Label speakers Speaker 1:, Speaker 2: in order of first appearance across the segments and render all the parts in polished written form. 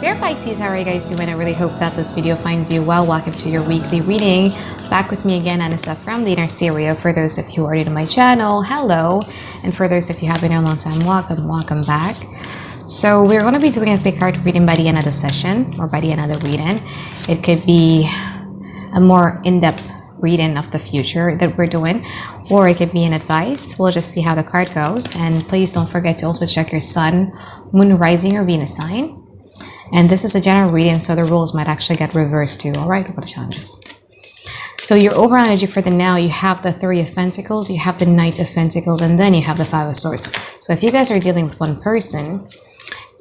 Speaker 1: Dear Pisces, how are you guys doing? I really hope that this video finds you well. Welcome to your weekly reading. Back with me again, Anisa from the Inner Stereo. For those of you who are new to my channel, hello. And for those of you who have been here a long time, welcome back. So we're going to be doing a quick card reading by the end of the session, or by the end of the reading. It could be a more in-depth reading of the future that we're doing, or it could be an advice. We'll just see how the card goes. And please don't forget to also check your sun, moon, rising, or Venus sign. And this is a general reading, so the rules might actually get reversed too. All right, what challenges? So your overall energy for the now, you have the Three of Pentacles, you have the Knight of Pentacles, and then you have the Five of Swords. So if you guys are dealing with one person,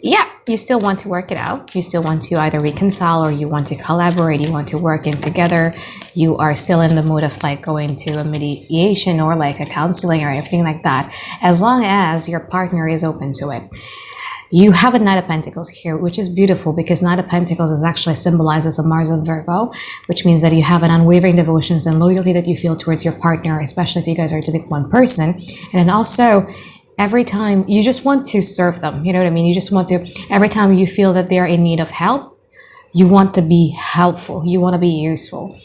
Speaker 1: yeah, you still want to work it out. You still want to either reconcile, or you want to collaborate, you want to work in together. You are still in the mood of like going to a mediation or like a counseling or anything like that, as long as your partner is open to it. You have a Knight of Pentacles here, which is beautiful because Knight of Pentacles is actually symbolizes a Mars of Virgo, which means that you have an unwavering devotions and loyalty that you feel towards your partner, especially if you guys are dealing with one person. And then also, every time you just want to serve them, you know what I mean? You just want to, every time you feel that they're in need of help, you want to be helpful. You want to be useful,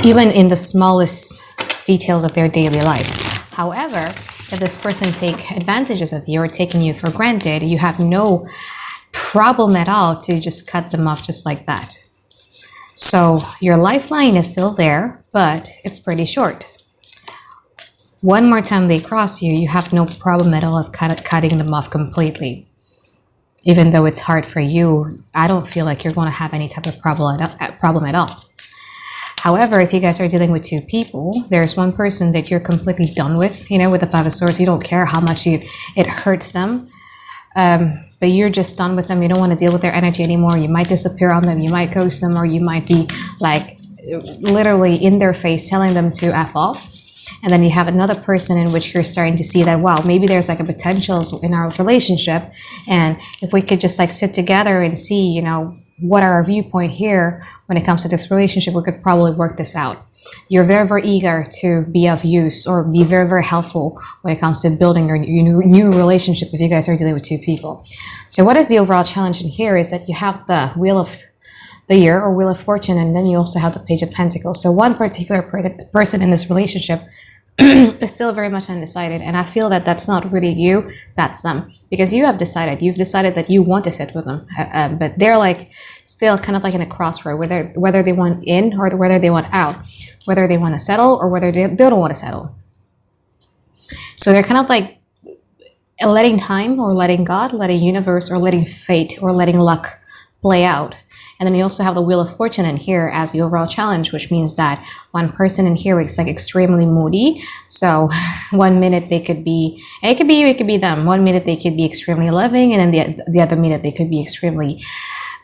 Speaker 1: even in the smallest details of their daily life. However, if this person take advantages of you or taking you for granted, you have no problem at all to just cut them off just like that. So your lifeline is still there, but it's pretty short. One more time they cross you, you have no problem at all of cutting them off completely. Even though it's hard for you, I don't feel like you're going to have any type of problem at all. However, if you guys are dealing with two people, there's one person that you're completely done with, you know, with the Five of Swords. You don't care how much it hurts them, but you're just done with them. You don't want to deal with their energy anymore. You might disappear on them. You might ghost them, or you might be like literally in their face telling them to F off. And then you have another person in which you're starting to see that, wow, maybe there's like a potential in our relationship. And if we could just like sit together and see, you know, what are our viewpoint here when it comes to this relationship, we could probably work this out. You're very, very eager to be of use or be very, very helpful when it comes to building your new relationship if you guys are dealing with two people. So what is the overall challenge in here is that you have the Wheel of the Year or Wheel of Fortune, and then you also have the Page of Pentacles. So one particular person in this relationship is still very much undecided, and I feel that that's not really you, that's them, because you've decided that you want to sit with them, but they're like still kind of like in a crossroad, whether they want in or whether they want out, whether they want to settle or whether they don't want to settle. So they're kind of like letting time or letting God, letting universe or letting fate or letting luck play out. And then you also have the Wheel of Fortune in here as the overall challenge, which means that one person in here is like extremely moody. So one minute they could be, and it could be you, it could be them. One minute they could be extremely loving, and then the other minute they could be extremely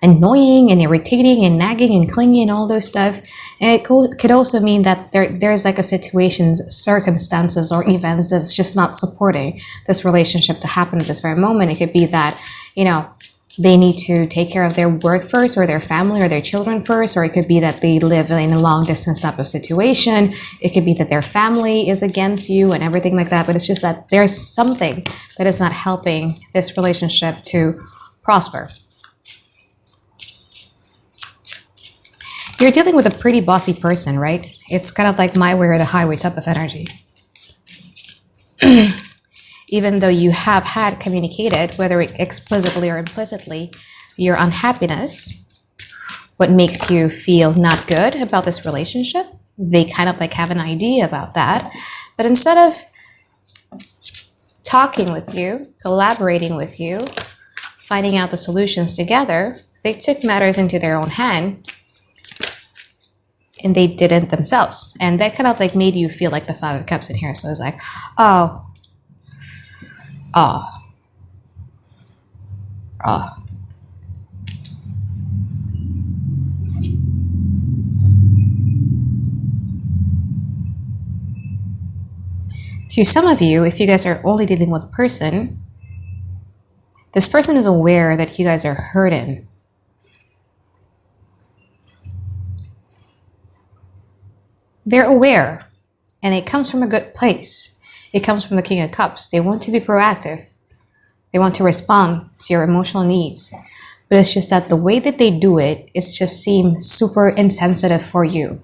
Speaker 1: annoying and irritating and nagging and clingy and all those stuff. And it could also mean that there's like a situations, circumstances, or events that's just not supporting this relationship to happen at this very moment. It could be that, you know, they need to take care of their work first, or their family or their children first, or it could be that they live in a long distance type of situation. It could be that their family is against you and everything like that, but it's just that there's something that is not helping this relationship to prosper. You're dealing with a pretty bossy person, right? It's kind of like my way or the highway type of energy. Even though you have had communicated, whether explicitly or implicitly, your unhappiness, what makes you feel not good about this relationship, they kind of like have an idea about that. But instead of talking with you, collaborating with you, finding out the solutions together, they took matters into their own hand and they didn't themselves. And that kind of like made you feel like the Five of Cups in here. So it's like, oh. To some of you, if you guys are only dealing with a person, this person is aware that you guys are hurting. They're aware, and it comes from a good place. It comes from the King of Cups. They want to be proactive. They want to respond to your emotional needs. But it's just that the way that they do it, it just seems super insensitive for you.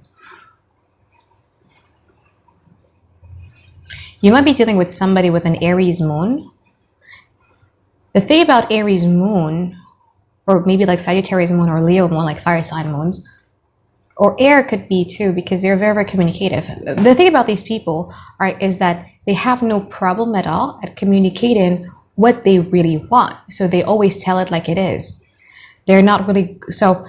Speaker 1: You might be dealing with somebody with an Aries moon. The thing about Aries moon, or maybe like Sagittarius moon or Leo moon, like fire sign moons, or air could be too, because they're very, very communicative. The thing about these people, right, is that they have no problem at all at communicating what they really want. So they always tell it like it is. They're not really, so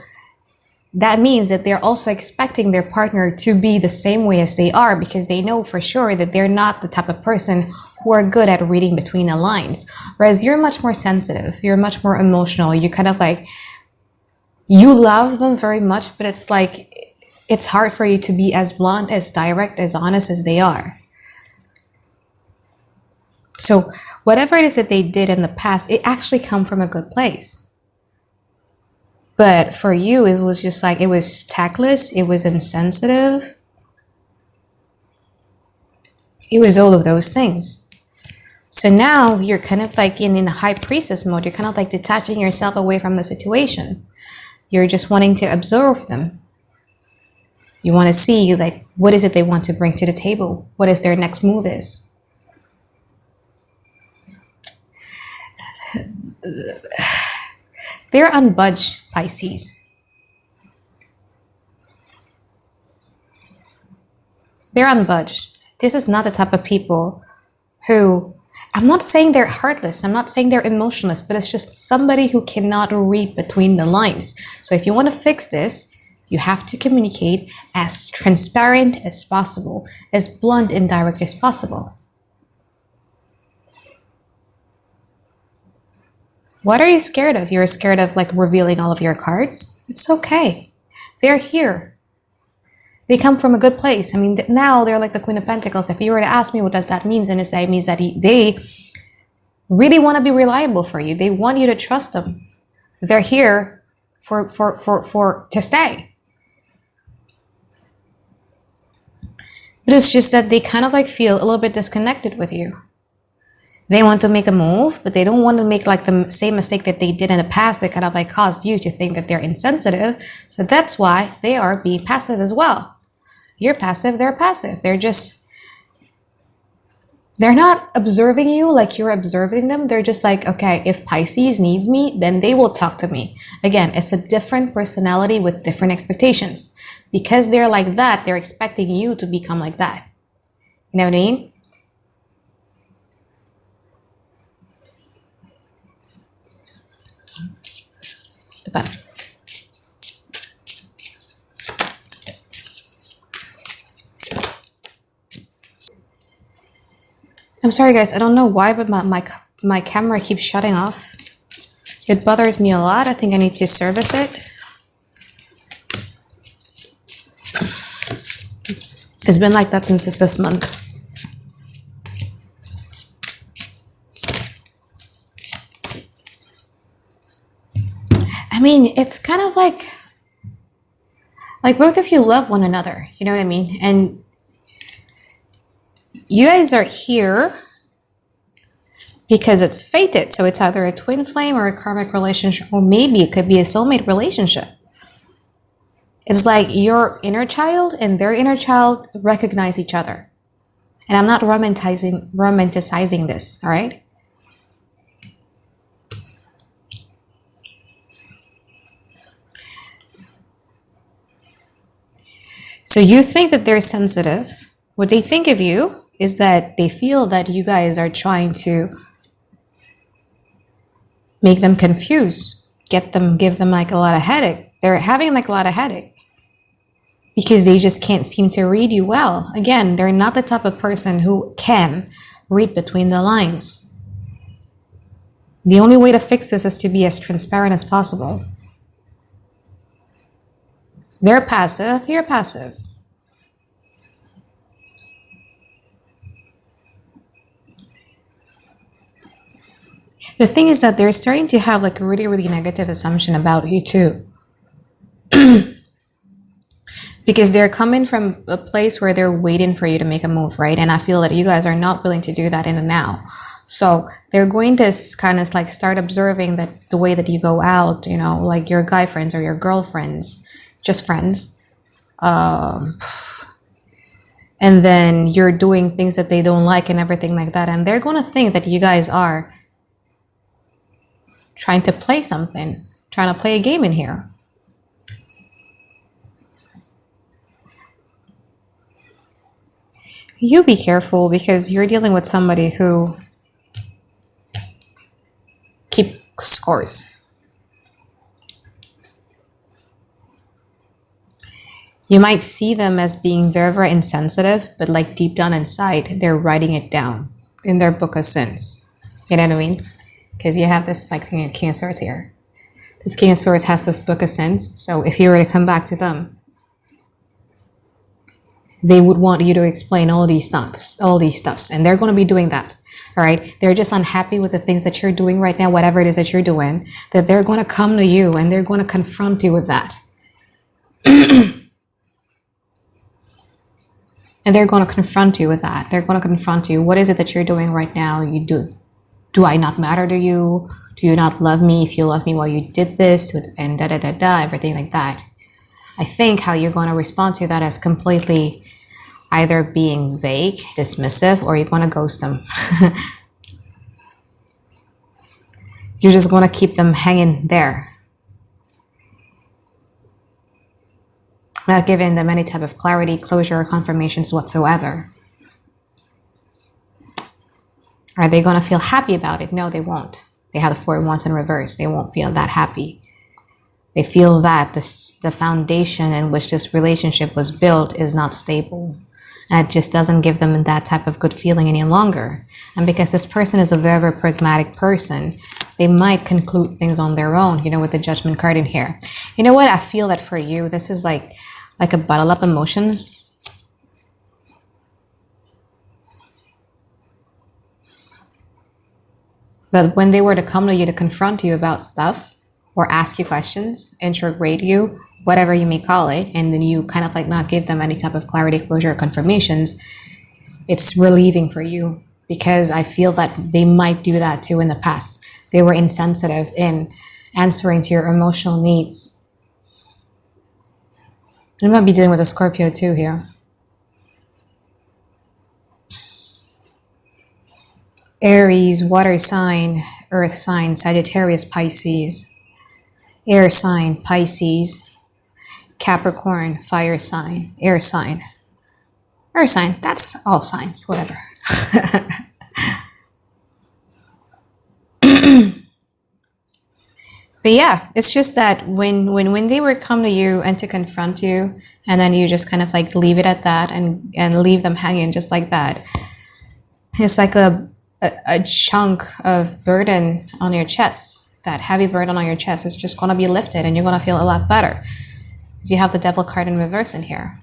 Speaker 1: that means that they're also expecting their partner to be the same way as they are, because they know for sure that they're not the type of person who are good at reading between the lines. Whereas you're much more sensitive, you're much more emotional, you kind of like, you love them very much, but it's like, it's hard for you to be as blunt, as direct, as honest as they are. So whatever it is that they did in the past, it actually come from a good place. But for you, it was just like, it was tactless, it was insensitive. It was all of those things. So now you're kind of like in a high priestess mode. You're kind of like detaching yourself away from the situation. You're just wanting to observe them. You want to see like, what is it they want to bring to the table? What is their next move is? They're unbudged, Pisces. They're unbudged. This is not the type of people who, I'm not saying they're heartless, I'm not saying they're emotionless, but it's just somebody who cannot read between the lines. So if you want to fix this, you have to communicate as transparent as possible, as blunt and direct as possible. What are you scared of? You're scared of like revealing all of your cards? It's okay. They're here. They come from a good place. I mean, now they're like the Queen of Pentacles. If you were to ask me what does that mean, and it means that they really want to be reliable for you. They want you to trust them. They're here to stay. But it's just that they kind of like feel a little bit disconnected with you. They want to make a move, but they don't want to make like the same mistake that they did in the past that kind of like caused you to think that they're insensitive. So that's why they are being passive as well. You're passive, they're passive. They're not observing you like you're observing them. They're just like, okay, if Pisces needs me, then they will talk to me. Again, it's a different personality with different expectations. Because they're like that, they're expecting you to become like that. You know what I mean? Depan. I'm sorry guys, I don't know why, but my camera keeps shutting off. It bothers me a lot. I think I need to service it. It's been like that since this month. I mean, it's kind of like both of you love one another, you know what I mean? And you guys are here because it's fated. So it's either a twin flame or a karmic relationship, or maybe it could be a soulmate relationship. It's like your inner child and their inner child recognize each other. And I'm not romanticizing this, all right? So you think that they're sensitive. What they think of you is that they feel that you guys are trying to make them confused, give them like a lot of headache. They're having like a lot of headache because they just can't seem to read you well. Again, they're not the type of person who can read between the lines. The only way to fix this is to be as transparent as possible. They're passive, you're passive. The thing is that they're starting to have like a really, really negative assumption about you too. Because they're coming from a place where they're waiting for you to make a move, right? And I feel that you guys are not willing to do that in the now. So they're going to kind of like start observing that the way that you go out, you know, like your guy friends or your girlfriends, just friends. And then you're doing things that they don't like and everything like that. And they're going to think that you guys are trying to play something, trying to play a game in here. You be careful, because you're dealing with somebody who keep scores. You might see them as being very, very insensitive, but like deep down inside, they're writing it down in their book of sins. You know what I mean? Because you have this like thing in King of Swords here. This King of Swords has this book of sins. So if you were to come back to them, they would want you to explain all these stuffs, and they're going to be doing that. All right. They're just unhappy with the things that you're doing right now, whatever it is that you're doing, that they're going to come to you and they're going to confront you with that. And they're going to confront you with that. They're going to confront you. What is it that you're doing right now? Do I not matter to you? Do you not love me? If you love me, why you did this? And everything like that. I think how you're going to respond to that is completely either being vague, dismissive, or you're going to ghost them. You're just going to keep them hanging there, not giving them any type of clarity, closure, or confirmations whatsoever. Are they going to feel happy about it? No, they won't. They have the 4 of Wands in reverse. They won't feel that happy. They feel that the foundation in which this relationship was built is not stable. And it just doesn't give them that type of good feeling any longer. And because this person is a very, very pragmatic person, they might conclude things on their own, you know, with the Judgment card in here. You know what? I feel that for you, this is like a bottle up emotions. That when they were to come to you to confront you about stuff, or ask you questions, interrogate you, whatever you may call it, and then you kind of like not give them any type of clarity, closure, or confirmations, it's relieving for you, because I feel that they might do that too in the past. They were insensitive in answering to your emotional needs. You might be dealing with a Scorpio too here. Aries, water sign, earth sign, Sagittarius, Pisces. Air sign, Pisces. Capricorn, fire sign, air sign. Earth sign, that's all signs, whatever. But yeah, it's just that when they were come to you and to confront you, and then you just kind of like leave it at that and leave them hanging just like that, it's like a chunk of burden on your chest. That heavy burden on your chest is just going to be lifted, and you're going to feel a lot better, because you have the Devil card in reverse in here.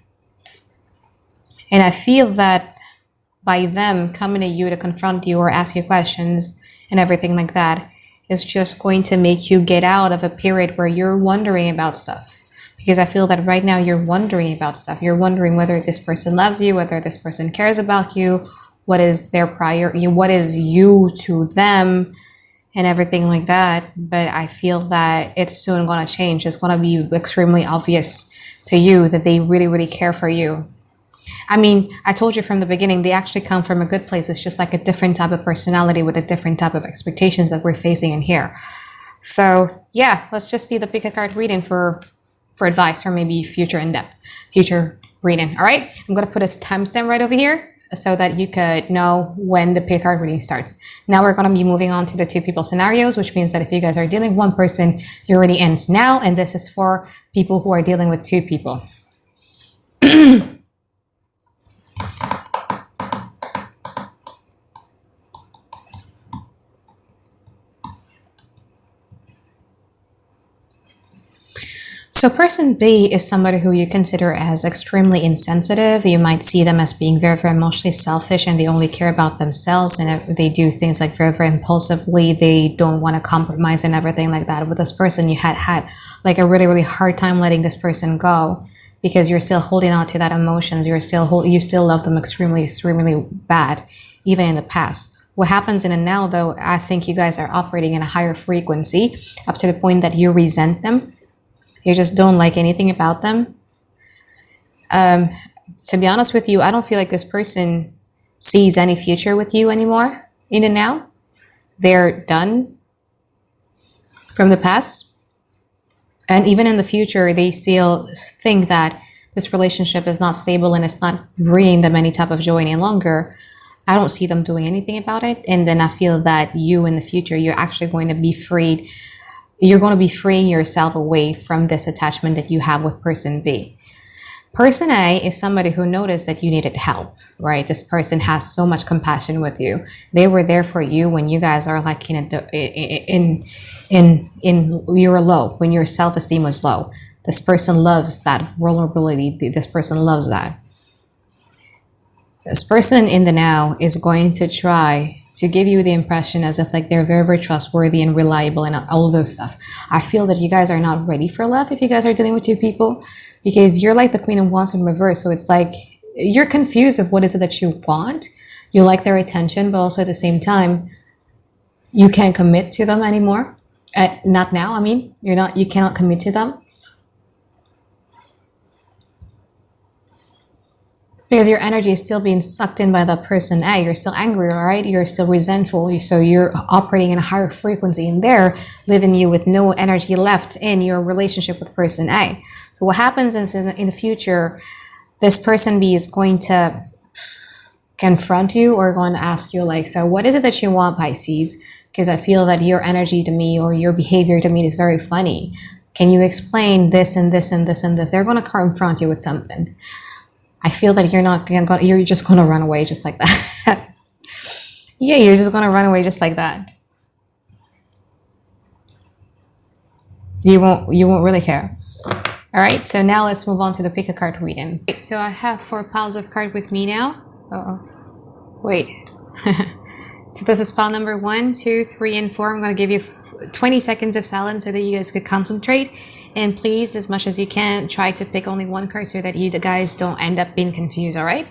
Speaker 1: And I feel that by them coming to you to confront you or ask you questions and everything like that, is just going to make you get out of a period where you're wondering about stuff. Because I feel that right now you're wondering about stuff. You're wondering whether this person loves you, whether this person cares about you, what is their what is you to them, and everything like that. But I feel that it's soon going to change. It's going to be extremely obvious to you that they really, really care for you. I mean, I told you from the beginning, they actually come from a good place. It's just like a different type of personality with a different type of expectations that we're facing in here. So yeah, let's just see the pick a card reading for advice, or maybe future reading. All right, I'm going to put a timestamp right over here, so that you could know when the pick card reading starts. Now we're going to be moving on to the 2 people scenarios, which means that if you guys are dealing with 1 person, your reading ends now, and this is for people who are dealing with 2 people. So person B is somebody who you consider as extremely insensitive. You might see them as being very, very emotionally selfish, and they only care about themselves, and they do things like very, very impulsively. They don't want to compromise and everything like that. With this person, you had like a really, really hard time letting this person go, because you're still holding on to that emotions. You still love them extremely, extremely bad, even in the past. What happens in and now, though, I think you guys are operating in a higher frequency up to the point that you resent them. You just don't like anything about them. To be honest with you, I don't feel like this person sees any future with you anymore in and now. They're done from the past. And even in the future, they still think that this relationship is not stable and it's not bringing them any type of joy any longer. I don't see them doing anything about it. And then I feel that you in the future, you're actually going to be freed. You're going to be freeing yourself away from this attachment that you have with person B. Person A is somebody who noticed that you needed help, right? This person has so much compassion with you. They were there for you when you guys are like in you were low, when your self-esteem was low. This person loves that vulnerability. This person loves that. This person in the now is going to try to give you the impression as if like they're very, very trustworthy and reliable and all of those stuff. I feel that you guys are not ready for love if you guys are dealing with two people, because you're like the Queen of Wands in reverse. So it's like you're confused of what is it that you want. You like their attention, but also at the same time, you can't commit to them anymore. Not now. I mean, you cannot commit to them. Because your energy is still being sucked in by that person A. You're still angry, all right? You're still resentful. So you're operating in a higher frequency, and they're leaving you with no energy left in your relationship with person A. So what happens is in the future, this person B is going to confront you or going to ask you like, so what is it that you want, Pisces? Because I feel that your energy to me or your behavior to me is very funny. Can you explain this and this and this and this? They're going to confront you with something. I feel that you're just going to run away just like that. Yeah, you're just going to run away just like that. You won't really care. All right, so now let's move on to the pick a card reading. So I have 4 piles of cards with me now. Wait. So this is pile number 1, 2, 3, and 4. I'm going to give you 20 seconds of silence so that you guys could concentrate. And please, as much as you can, try to pick only one card so that you guys don't end up being confused, all right?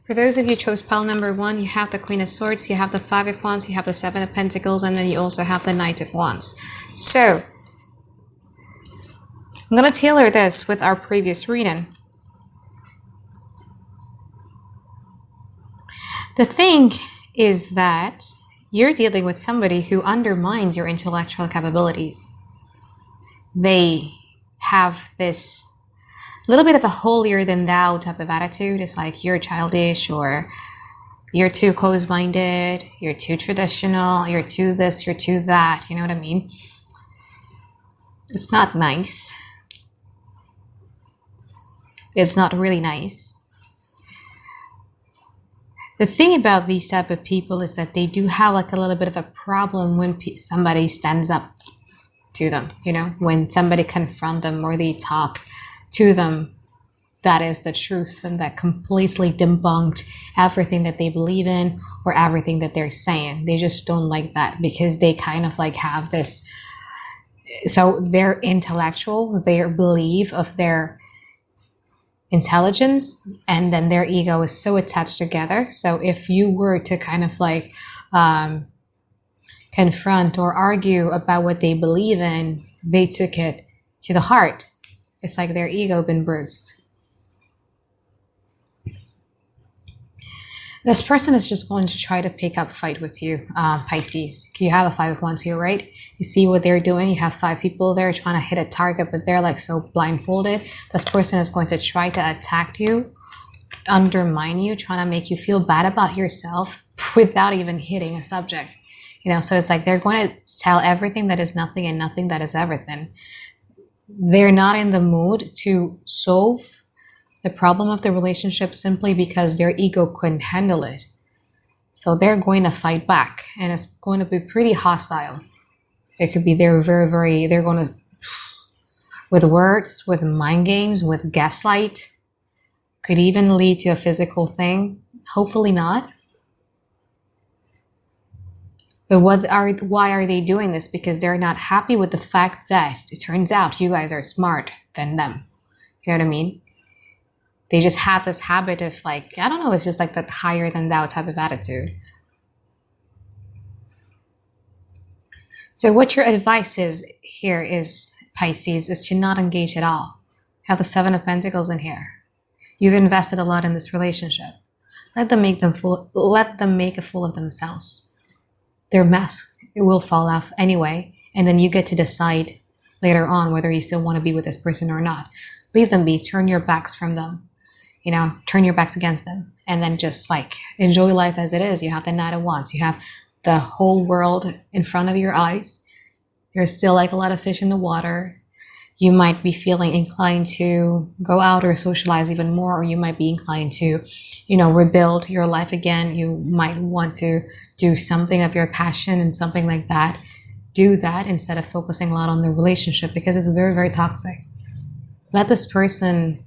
Speaker 1: For those of you who chose pile number 1, you have the Queen of Swords, you have the 5 of Wands, you have the 7 of Pentacles, and then you also have the Knight of Wands. So, I'm going to tailor this with our previous reading. The thing is that you're dealing with somebody who undermines your intellectual capabilities. They have this little bit of a holier than thou type of attitude. It's like you're childish, or you're too close-minded, you're too traditional, you're too this, you're too that. You know what I mean? It's not nice. It's not really nice. The thing about these type of people is that they do have like a little bit of a problem when somebody stands up to them, you know, when somebody confront them or they talk to them that is the truth and that completely debunked everything that they believe in or everything that they're saying. They just don't like that because they kind of like have this, so they're intellectual, their belief of their intelligence, and then their ego is so attached together. So if you were to kind of like confront or argue about what they believe in, they took it to the heart. It's like their ego been bruised. This person is just going to try to pick up fight with you, Pisces. You have a 5 of Wands here, right? You see what they're doing. You have 5 people there trying to hit a target, but they're like so blindfolded. This person is going to try to attack you, undermine you, trying to make you feel bad about yourself without even hitting a subject. You know, so it's like they're going to tell everything that is nothing and nothing that is everything. They're not in the mood to solve the problem of the relationship simply because their ego couldn't handle it. So they're going to fight back, and it's going to be pretty hostile. It could be they're they're going to, with words, with mind games, with gaslight, could even lead to a physical thing. Hopefully not. But why are they doing this? Because they're not happy with the fact that it turns out you guys are smarter than them. You know what I mean? They just have this habit of like, I don't know, it's just like that higher than thou type of attitude. So what your advice is here is, Pisces, is to not engage at all. You have the Seven of Pentacles in here. You've invested a lot in this relationship. Let them make a fool of themselves. Their mask, it will fall off anyway, and then you get to decide later on whether you still want to be with this person or not. Leave them be, turn your backs from them, you know, turn your backs against them, and then just like enjoy life as it is. You have the Knight of Wands, you have the whole world in front of your eyes. There's still like a lot of fish in the water. You might be feeling inclined to go out or socialize even more, or you might be inclined to, you know, rebuild your life again. You might want to do something of your passion and something like that. Do that instead of focusing a lot on the relationship, because it's very, very toxic. Let this person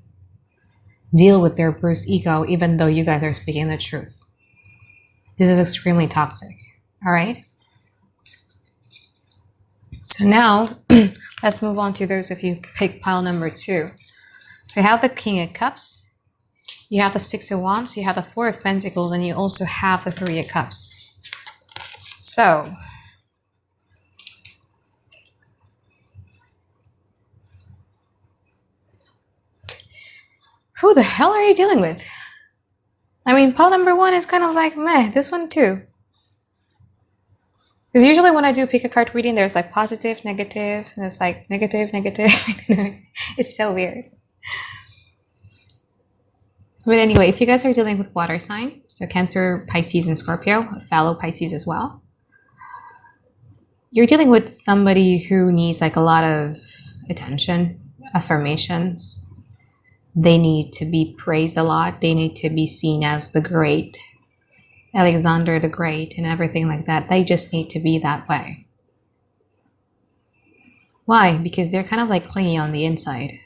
Speaker 1: deal with their bruised ego, even though you guys are speaking the truth. This is extremely toxic. All right. So now let's move on to those of you pick pile number 2. So you have the King of Cups, you have the Six of Wands, you have the Four of Pentacles, and you also have the Three of Cups. So who the hell are you dealing with? I mean, pile number 1 is kind of like meh. This one too. Because usually when I do pick a card reading, there's like positive, negative, and it's like negative, negative. It's so weird. But anyway, if you guys are dealing with water sign, so Cancer, Pisces, and Scorpio, fellow Pisces as well, you're dealing with somebody who needs like a lot of attention, affirmations. They need to be praised a lot. They need to be seen as the great Alexander the Great and everything like that. They just need to be that way. Why? Because they're kind of like clingy on the inside.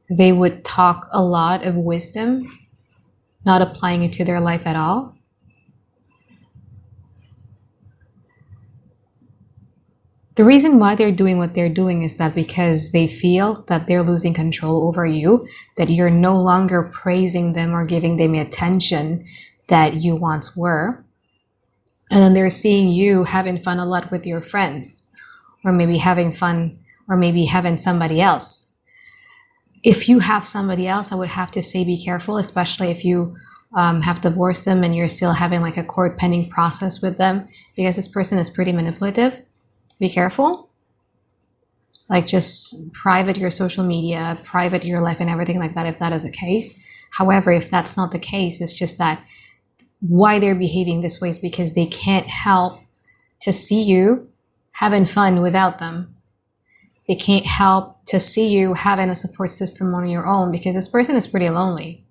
Speaker 1: They would talk a lot of wisdom, not applying it to their life at all. The reason why they're doing what they're doing is that because they feel that they're losing control over you, that you're no longer praising them or giving them attention that you once were. And then they're seeing you having fun a lot with your friends, or maybe having fun, or maybe having somebody else. If you have somebody else, I would have to say be careful, especially if you have divorced them and you're still having like a court pending process with them, because this person is pretty manipulative. Be careful. Like just private your social media, private your life and everything like that if that is the case. However, if that's not the case, it's just that why they're behaving this way is because they can't help to see you having fun without them. They can't help to see you having a support system on your own, because this person is pretty lonely.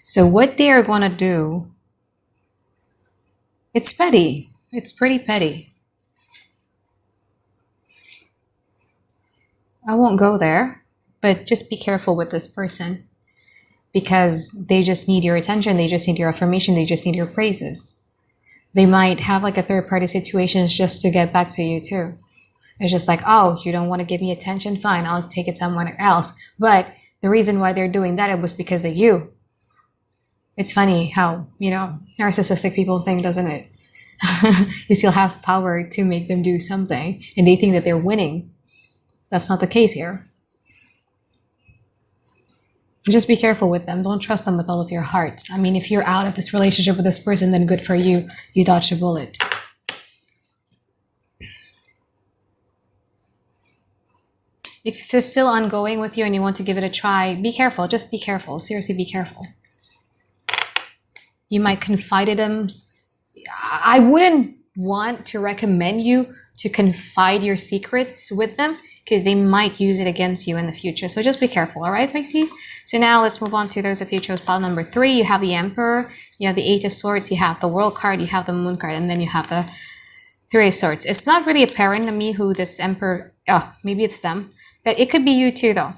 Speaker 1: So what they are going to do, it's petty. It's pretty petty. I won't go there, but just be careful with this person, because they just need your attention. They just need your affirmation. They just need your praises. They might have like a third party situation just to get back to you too. It's just like, oh, you don't want to give me attention? Fine, I'll take it somewhere else. But the reason why they're doing that, it was because of you. It's funny how, you know, narcissistic people think, doesn't it? You still have power to make them do something, and they think that they're winning. That's not the case here. Just be careful with them. Don't trust them with all of your heart. I mean, if you're out of this relationship with this person, then good for you. You dodged a bullet. If this is still ongoing with you and you want to give it a try, be careful. Just be careful. Seriously, be careful. You might confide in them. I wouldn't want to recommend you to confide your secrets with them, because they might use it against you in the future. So just be careful, all right, Pisces? So now let's move on to those of you who chose pile number 3. You have the Emperor, you have the 8 of Swords, you have the World card, you have the Moon card, and then you have the 3 of Swords. It's not really apparent to me who this Emperor, maybe it's them, but it could be you too, though.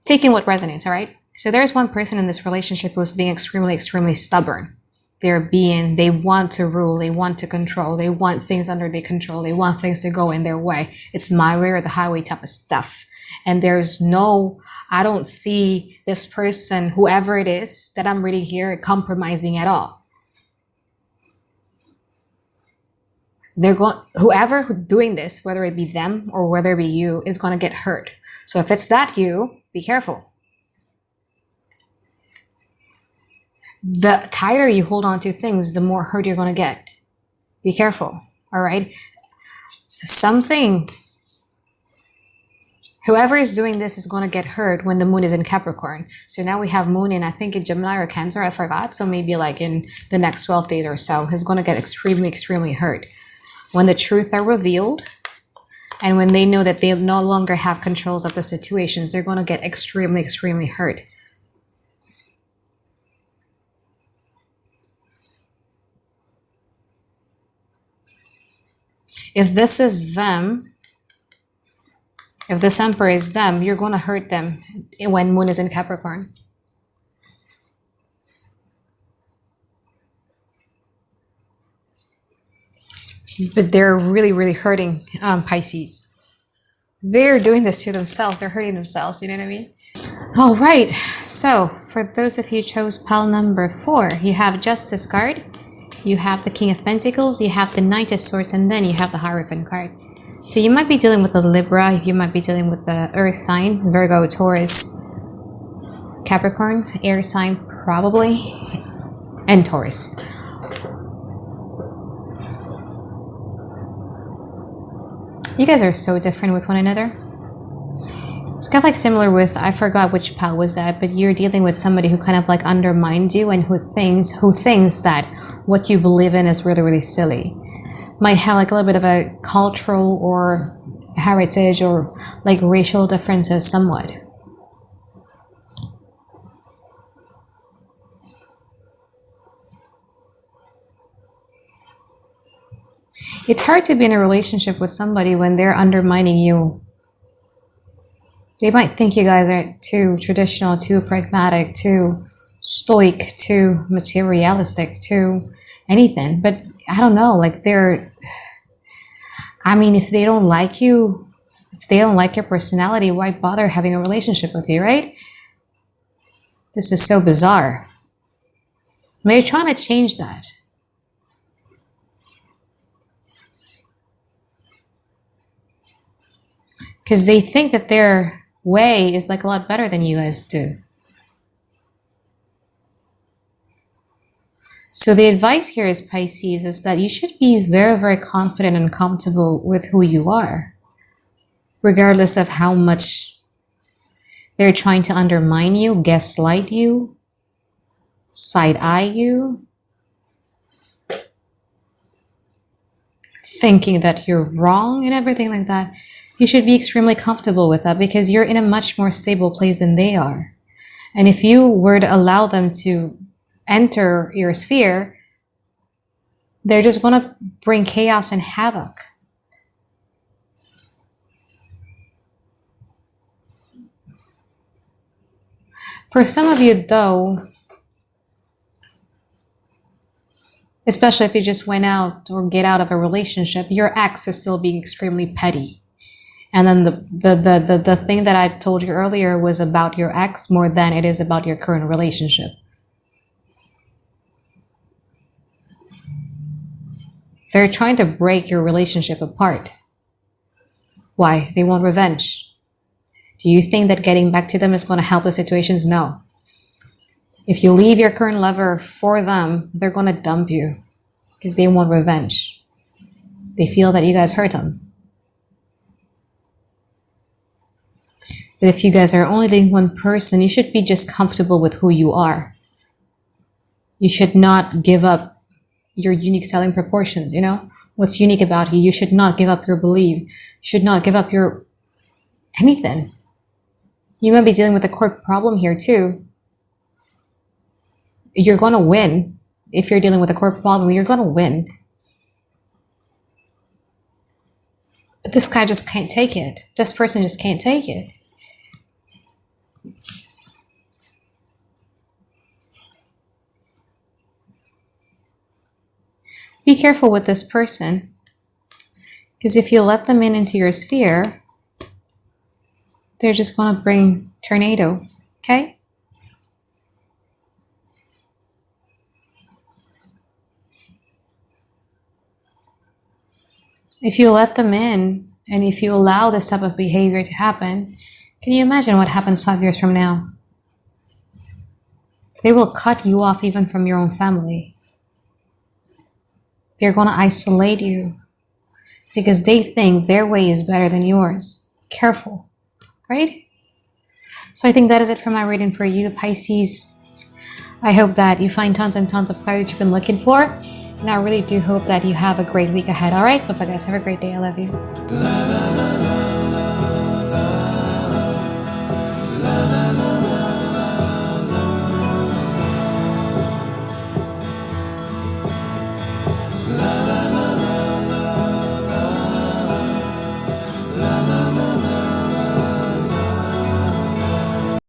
Speaker 1: Taking what resonates, all right? So there's one person in this relationship who's being extremely, extremely stubborn. They want to rule, they want to control, they want things under their control, they want things to go in their way. It's my way or the highway type of stuff. And I don't see this person, whoever it is that I'm reading here, compromising at all. Whoever doing this, whether it be them or whether it be you, is going to get hurt. So if it's that you, be careful. The tighter you hold on to things, the more hurt you're going to get. Be careful, all right? Whoever is doing this is going to get hurt when the moon is in Capricorn. So now we have moon in, I think, in Gemini or Cancer, I forgot. So maybe like in the next 12 days or so, is going to get extremely, extremely hurt. When the truth are revealed, and when they know that they no longer have controls of the situations, they're going to get extremely, extremely hurt. If this is them, if this Emperor is them, you're going to hurt them when moon is in Capricorn. But they're really, really hurting Pisces. They're doing this to themselves. They're hurting themselves. You know what I mean? All right. So for those of you who chose pile number 4, you have Justice card. You have the King of Pentacles, you have the Knight of Swords, and then you have the Hierophant card. So you might be dealing with the Libra, you might be dealing with the Earth sign, Virgo, Taurus, Capricorn, air sign probably, and Taurus. You guys are so different with one another. It's kind of like similar with, I forgot which pile was that, but you're dealing with somebody who kind of like undermined you and who thinks that what you believe in is really, really silly. Might have like a little bit of a cultural or heritage or like racial differences somewhat. It's hard to be in a relationship with somebody when they're undermining you. They might think you guys are too traditional, too pragmatic, too stoic, too materialistic, too anything. But I don't know, like if they don't like you, if they don't like your personality, why bother having a relationship with you, right? This is so bizarre. And they're trying to change that. Because they think that their way is like a lot better than you guys do. So the advice here is, Pisces, is that you should be very, very confident and comfortable with who you are, regardless of how much they're trying to undermine you, gaslight you, side-eye you, thinking that you're wrong and everything like that. You should be extremely comfortable with that because you're in a much more stable place than they are. And if you were to allow them to enter your sphere, they're just going to bring chaos and havoc. For some of you, though, especially if you just went out or get out of a relationship, your ex is still being extremely petty. And then the thing that I told you earlier was about your ex more than it is about your current relationship. They're trying to break your relationship apart. Why? They want revenge. Do you think that getting back to them is going to help the situations? No. If you leave your current lover for them, they're going to dump you because they want revenge. They feel that you guys hurt them. But if you guys are only dating one person, you should be just comfortable with who you are. You should not give up your unique selling proportions, you know? what's unique about you. You should not give up your belief. You should not give up your anything. You might be dealing with a court problem here too. You're going to win. If you're dealing with a court problem, you're going to win. But this guy just can't take it. This person just can't take it. Be careful with this person, because if you let them into your sphere, they're just going to bring tornado, okay? If you let them in, and if you allow this type of behavior to happen, can you imagine what happens 5 years from now? They will cut you off even from your own family. They're going to isolate you because they think their way is better than yours. Careful, right? So I think that is it for my reading for you, Pisces. I hope that you find tons and tons of clarity that you've been looking for. And I really do hope that you have a great week ahead. All right, bye-bye guys. Have a great day. I love you.